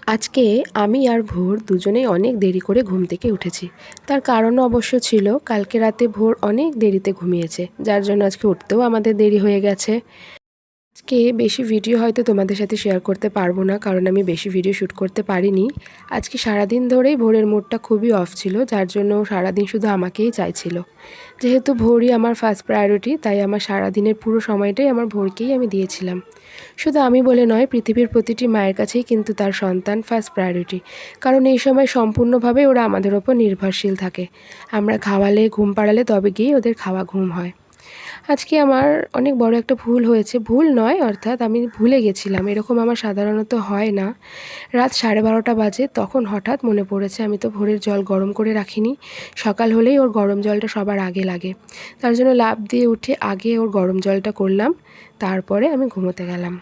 আজকে আমি আর ভোর দুজনেই অনেক দেরি করে ঘুম থেকে উঠেছি। তার কারণও অবশ্য ছিল কালকে রাতে ভোর অনেক দেরিতে ঘুমিয়েছে, যার জন্য আজকে উঠতেও আমাদের দেরি হয়ে গেছে। আজকে বেশি ভিডিও হয়তো তোমাদের সাথে শেয়ার করতে পারবো না, কারণ আমি বেশি ভিডিও শ্যুট করতে পারিনি। আজকে সারাদিন ধরেই ভোরের মুডটা খুবই অফ ছিল, যার জন্য সারাদিন শুধু আমাকেই চাইছিল। যেহেতু ভোরই আমার ফার্স্ট প্রায়োরিটি, তাই আমার সারাদিনের পুরো সময়টাই আমার ভোরকেই আমি দিয়েছিলাম। শুধু আমি বলে নয়, পৃথিবীর প্রতিটি মায়ের কাছেই কিন্তু তার সন্তান ফার্স্ট প্রায়োরিটি, কারণ এই সময় সম্পূর্ণভাবে ওরা আমাদের ওপর নির্ভরশীল থাকে। আমরা খাওয়ালে, ঘুম পাড়ালে তবে গিয়ে ওদের খাওয়া ঘুম হয়। আজকে আমার অনেক বড় একটা ভুল হয়েছে, ভুল নয় অর্থাৎ আমি ভুলে গেছিলাম, এরকম আমার সাধারণত হয় না। রাত 12:30 বাজে, তখন হঠাৎ মনে পড়েছে আমি তো ভোরের জল গরম করে রাখিনি। সকাল হলেই ওর গরম জলটা সবার আগে লাগে, তার জন্য লাফ দিয়ে উঠে আগে ওর গরম জলটা করলাম, তারপরে আমি ঘুমোতে গেলাম।